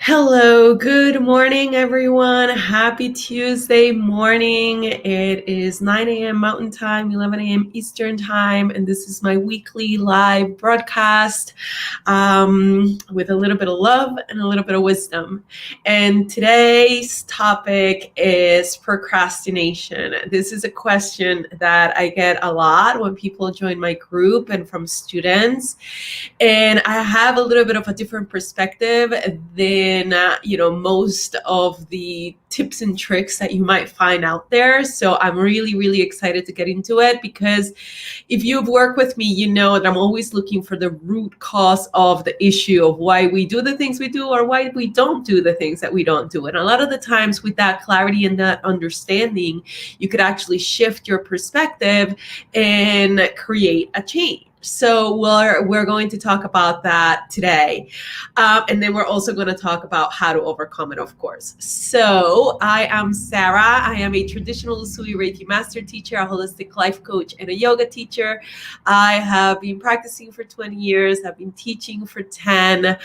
Hello, good morning, everyone. Happy Tuesday morning. It is 9 a.m. Mountain Time, 11 a.m. Eastern Time, and this is my weekly live broadcast with a little bit of love and a little bit of wisdom. And today's topic is procrastination. This is a question that I get a lot when people join my group and from students. And I have a little bit of a different perspective than most of the tips and tricks that you might find out there. So I'm really excited to get into it, because if you've worked with me, you know that I'm always looking for the root cause of the issue of why we do the things we do or why we don't do the things that we don't do. And a lot of the times with that clarity and that understanding, you could actually shift your perspective and create a change. So we're going to talk about that today. And then we're also going to talk about how to overcome it, of course. So I am Sarah. I am a traditional Usui Reiki master teacher, a holistic life coach, and a yoga teacher. I have been practicing for 20 years. I've been teaching for 10.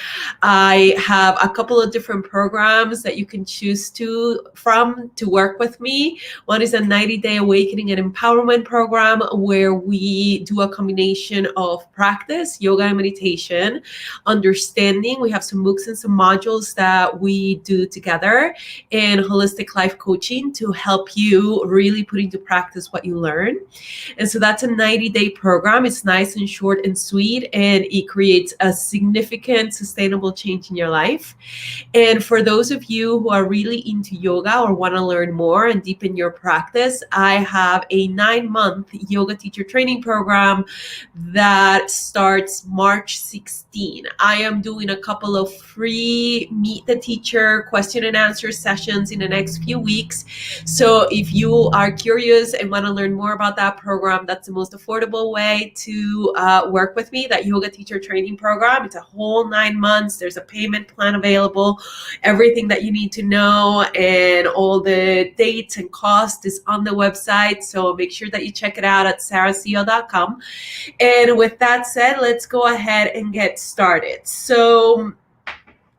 I have a couple of different programs that you can choose to work with me. One is a 90-day awakening and empowerment program where we do a combination of practice, yoga and meditation, understanding. We have some books and some modules that we do together, and holistic life coaching to help you really put into practice what you learn. And so that's a 90-day program. It's nice and short and sweet, and it creates a significant sustainable change in your life. And for those of you who are really into yoga or want to learn more and deepen your practice, I have a 9-month yoga teacher training program that starts March 16. I am doing a couple of free meet the teacher question and answer sessions in the next few weeks. So if you are curious and want to learn more about that program, that's the most affordable way to work with me, that yoga teacher training program. It's a whole 9 months. There's a payment plan available. Everything that you need to know and all the dates and cost is on the website. So make sure that you check it out at sarahco.com. And with that said, let's go ahead and get started. So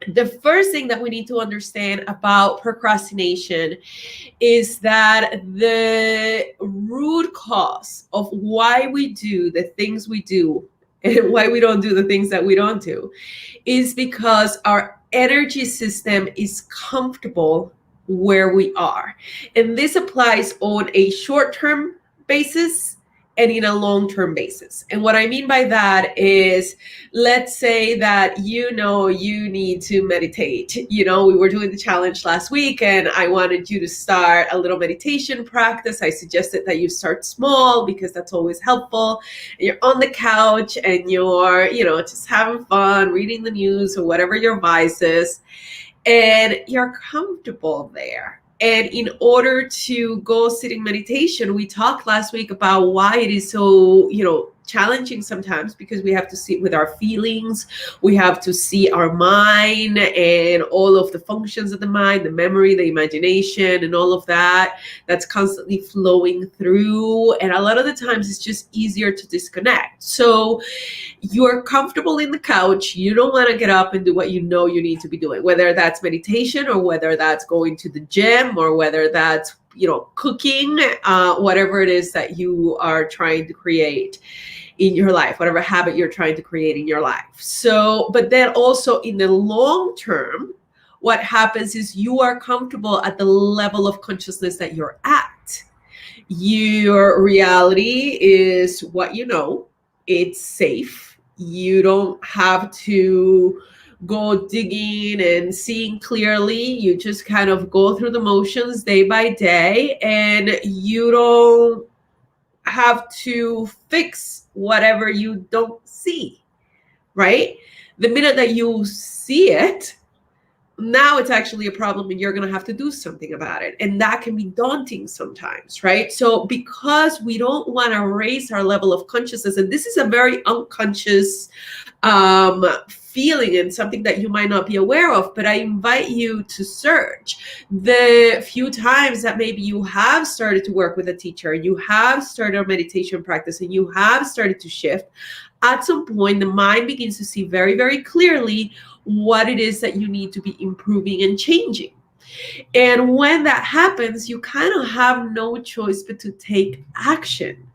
the first thing that we need to understand about procrastination is that the root cause of why we do the things we do and why we don't do the things that we don't do is because our energy system is comfortable where we are. And this applies on a short-term basis and in a long-term basis. And what I mean by that is, let's say that you need to meditate. We were doing the challenge last week and I wanted you to start a little meditation practice. I suggested that you start small because that's always helpful. And you're on the couch and you're, just having fun, reading the news or whatever your vice is, and you're comfortable there. And in order to go sit in meditation, we talked last week about why it is so, challenging sometimes, because we have to sit with our feelings. We have to see our mind and all of the functions of the mind, the memory, the imagination, and all of that that's constantly flowing through. And a lot of the times it's just easier to disconnect. So you're comfortable in the couch. You don't want to get up and do what you know you need to be doing, whether that's meditation or whether that's going to the gym or whether that's cooking, whatever it is that you are trying to create in your life, whatever habit you're trying to create in your life. So, but then also in the long term, what happens is you are comfortable at the level of consciousness that you're at. Your reality is what you know. It's safe. You don't have to go digging and seeing clearly. You just kind of go through the motions day by day, and you don't have to fix whatever you don't see, right? The minute that you see it, now it's actually a problem and you're going to have to do something about it. And that can be daunting sometimes, right? So because we don't want to raise our level of consciousness, and this is a very unconscious feeling and something that you might not be aware of, but I invite you to search the few times that maybe you have started to work with a teacher, you have started a meditation practice, and you have started to shift. at some point, the mind begins to see very, very clearly what it is that you need to be improving and changing. And when that happens, you kind of have no choice but to take action.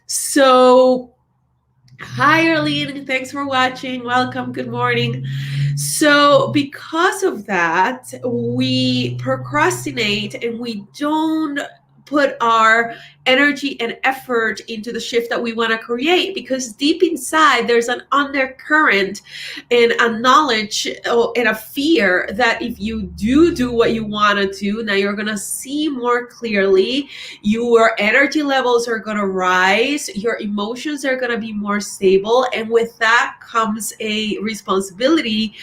So, hi, Arlene. Thanks for watching. Welcome. Good morning. So, because of that, we procrastinate and we don't put our energy and effort into the shift that we want to create, because deep inside there's an undercurrent and a knowledge and a fear that if you do what you want to do, now you're going to see more clearly, your energy levels are going to rise, your emotions are going to be more stable, and with that comes a responsibility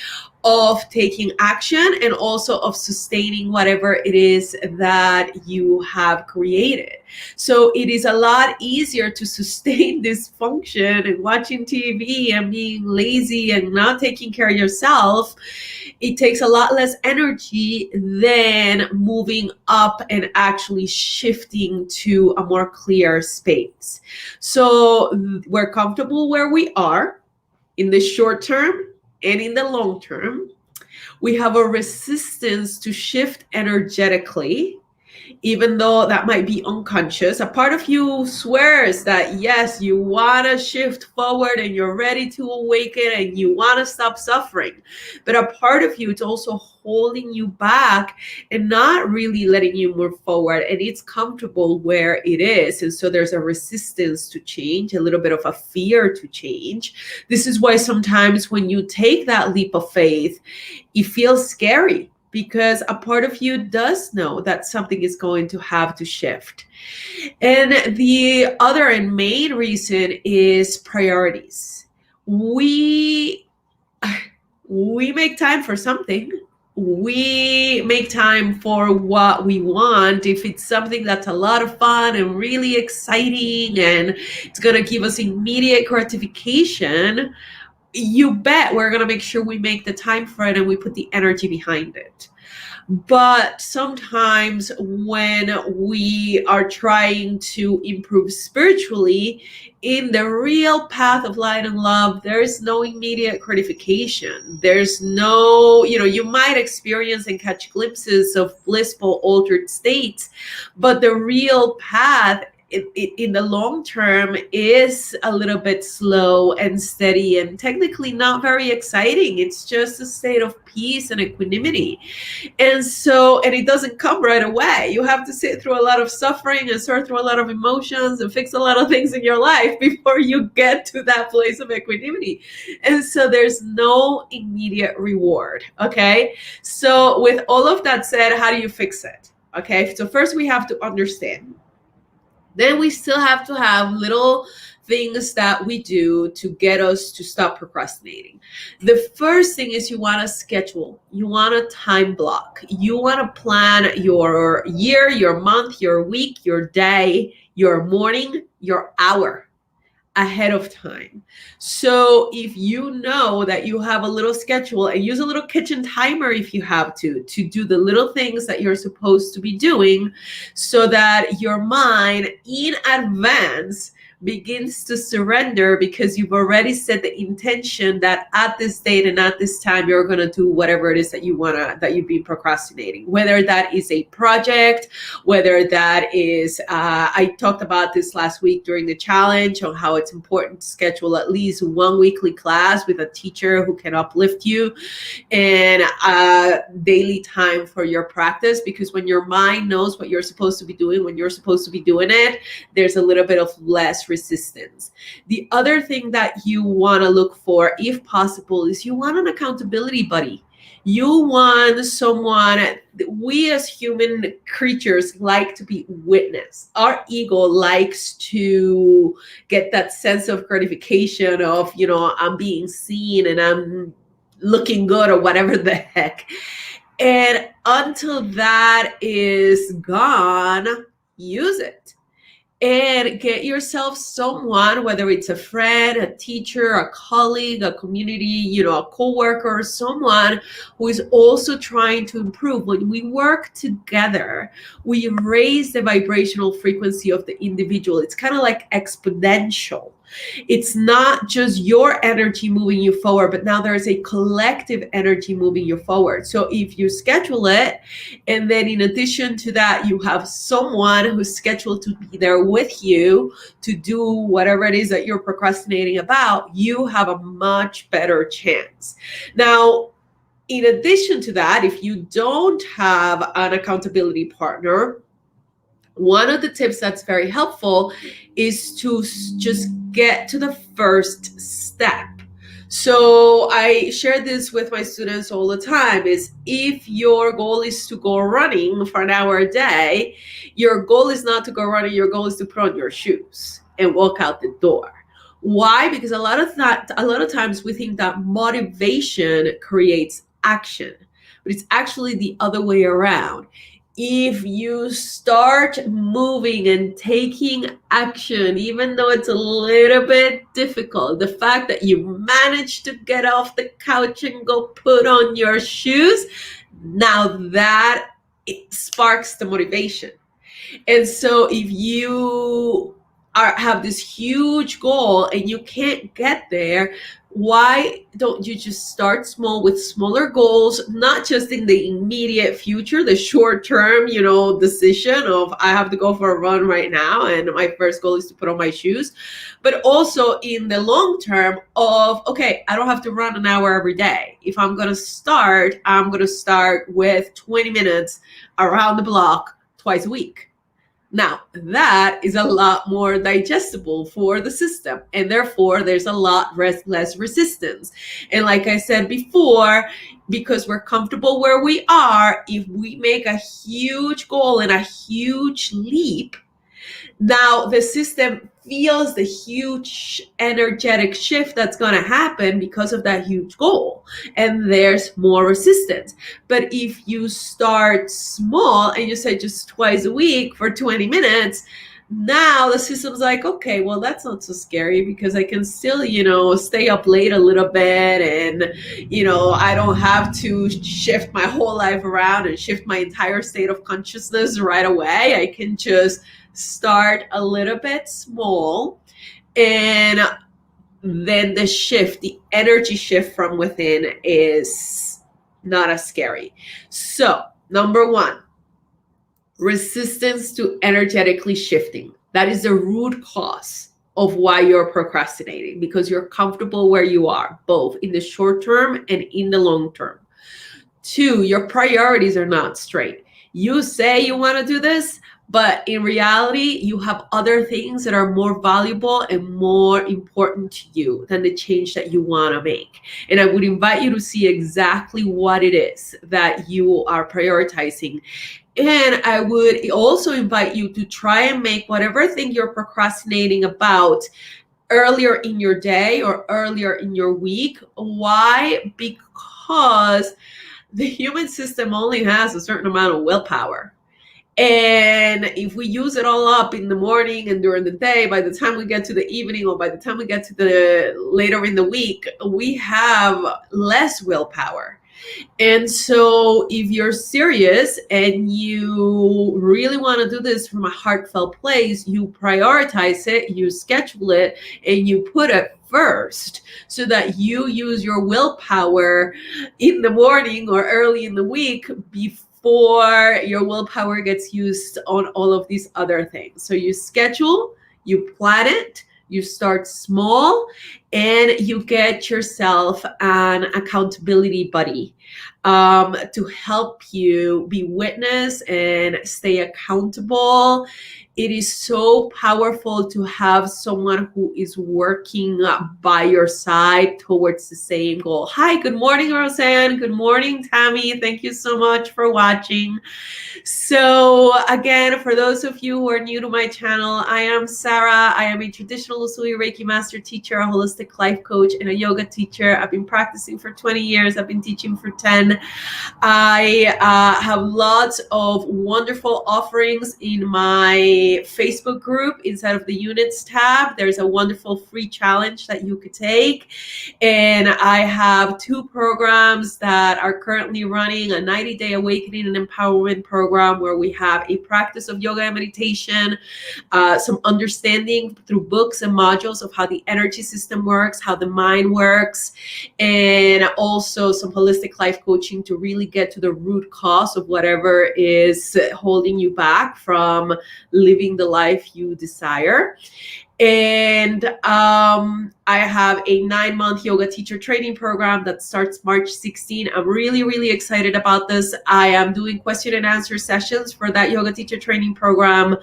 of taking action and also of sustaining whatever it is that you have created. So it is a lot easier to sustain this function and watching TV and being lazy and not taking care of yourself. It takes a lot less energy than moving up and actually shifting to a more clear space. So we're comfortable where we are in the short term and in the long term. We have a resistance to shift energetically, even though that might be unconscious. A part of you swears that yes, you want to shift forward and you're ready to awaken and you want to stop suffering. But a part of you is also holding you back and not really letting you move forward. And it's comfortable where it is. And so there's a resistance to change, a little bit of a fear to change. This is why sometimes when you take that leap of faith, it feels scary, because a part of you does know that something is going to have to shift. And the other and main reason is priorities. We make time for something. We make time for what we want. If it's something that's a lot of fun and really exciting and it's going to give us immediate gratification, you bet we're going to make sure we make the time for it and we put the energy behind it. But sometimes when we are trying to improve spiritually, in the real path of light and love, there's no immediate gratification. There's no, you might experience and catch glimpses of blissful altered states, but the real path in the long term is a little bit slow and steady and technically not very exciting. It's just a state of peace and equanimity. And it doesn't come right away. You have to sit through a lot of suffering and sort through a lot of emotions and fix a lot of things in your life before you get to that place of equanimity. And so there's no immediate reward. Okay. So with all of that said, how do you fix it? Okay. So first we have to understand. Then we still have to have little things that we do to get us to stop procrastinating. The first thing is you want to schedule. You want to time block. You want to plan your year, your month, your week, your day, your morning, your hour ahead of time. So if you know that you have a little schedule, and use a little kitchen timer if you have to do the little things that you're supposed to be doing, so that your mind in advance begins to surrender, because you've already set the intention that at this date and at this time you're going to do whatever it is that you've been procrastinating, whether that is a project, whether that is I talked about this last week during the challenge on how it's important to schedule at least one weekly class with a teacher who can uplift you, and daily time for your practice, because when your mind knows what you're supposed to be doing when you're supposed to be doing it, there's a little bit of less resistance. The other thing that you want to look for, if possible, is you want an accountability buddy. You want someone. We as human creatures like to be witnessed. Our ego likes to get that sense of gratification of, I'm being seen and I'm looking good or whatever the heck. And until that is gone, use it. And get yourself someone, whether it's a friend, a teacher, a colleague, a community, a coworker, someone who is also trying to improve. When we work together, we raise the vibrational frequency of the individual. It's kind of like exponential. It's not just your energy moving you forward, but now there's a collective energy moving you forward. So if you schedule it, and then in addition to that, you have someone who's scheduled to be there with you to do whatever it is that you're procrastinating about, you have a much better chance. Now, in addition to that, if you don't have an accountability partner, one of the tips that's very helpful is to just get to the first step. So I share this with my students all the time, is if your goal is to go running for an hour a day, your goal is not to go running, your goal is to put on your shoes and walk out the door. Why? Because a lot of times we think that motivation creates action, but it's actually the other way around. If you start moving and taking action, even though it's a little bit difficult, the fact that you managed to get off the couch and go put on your shoes, now that it sparks the motivation. And so if you have this huge goal and you can't get there, why don't you just start small with smaller goals, not just in the immediate future, the short term, decision of I have to go for a run right now and my first goal is to put on my shoes, but also in the long term of, okay, I don't have to run an hour every day. If I'm going to start, I'm going to start with 20 minutes around the block twice a week. Now, that is a lot more digestible for the system, and therefore there's a lot less resistance. And like I said before, because we're comfortable where we are, if we make a huge goal and a huge leap, now the system feels the huge energetic shift that's going to happen because of that huge goal, and there's more resistance. But if you start small and you say just twice a week for 20 minutes, now the system's like, okay, well, that's not so scary because I can still, stay up late a little bit, and, I don't have to shift my whole life around and shift my entire state of consciousness right away. I can just start a little bit small, and then the energy shift from within is not as scary. So, number one, resistance to energetically shifting. That is the root cause of why you're procrastinating, because you're comfortable where you are, both in the short term and in the long term. Two, your priorities are not straight. You say you want to do this, but in reality, you have other things that are more valuable and more important to you than the change that you want to make. And I would invite you to see exactly what it is that you are prioritizing. And I would also invite you to try and make whatever thing you're procrastinating about earlier in your day or earlier in your week. Why? Because the human system only has a certain amount of willpower. And if we use it all up in the morning and during the day, by the time we get to the evening or by the time we get to the later in the week, we have less willpower. And so if you're serious and you really want to do this from a heartfelt place, you prioritize it, you schedule it, and you put it first so that you use your willpower in the morning or early in the week before your willpower gets used on all of these other things. So you schedule, you plan it, you start small, and you get yourself an accountability buddy to help you be witness and stay accountable. It is so powerful to have someone who is working by your side towards the same goal. Hi, good morning, Roseanne. Good morning, Tammy. Thank you so much for watching. So again, for those of you who are new to my channel, I am Sarah. I am a traditional Usui Reiki master teacher, a holistic life coach, and a yoga teacher. I've been practicing for 20 years. I've been teaching for 10. I have lots of wonderful offerings in my a Facebook group inside of the units tab. There's a wonderful free challenge that you could take. And I have 2 programs that are currently running: a 90-day awakening and empowerment program where we have a practice of yoga and meditation, some understanding through books and modules of how the energy system works, how the mind works, and also some holistic life coaching to really get to the root cause of whatever is holding you back from living the life you desire. And I have a 9-month yoga teacher training program that starts March 16. I'm really, really excited about this. I am doing question and answer sessions for that yoga teacher training program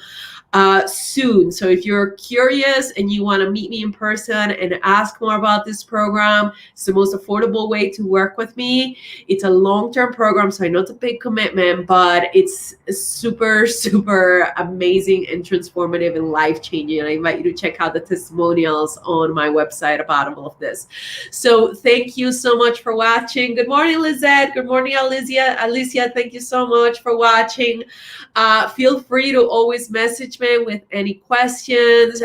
soon. So if you're curious and you want to meet me in person and ask more about this program, it's the most affordable way to work with me. It's a long-term program, so I know it's a big commitment, but it's super, super amazing and transformative and life-changing. And I invite you to check out the testimonials on my website about all of this. So thank you so much for watching. Good morning, Lizette. Good morning, Alicia. Thank you so much for watching. Feel free to always message me with any questions.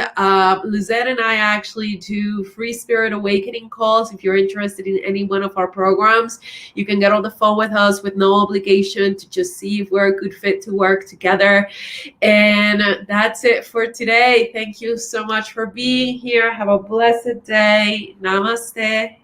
Lizette and I actually do free spirit awakening calls. If you're interested in any one of our programs, you can get on the phone with us with no obligation to just see if we're a good fit to work together. And that's it for today. Thank you so much for being here. Have a blessed day. Namaste.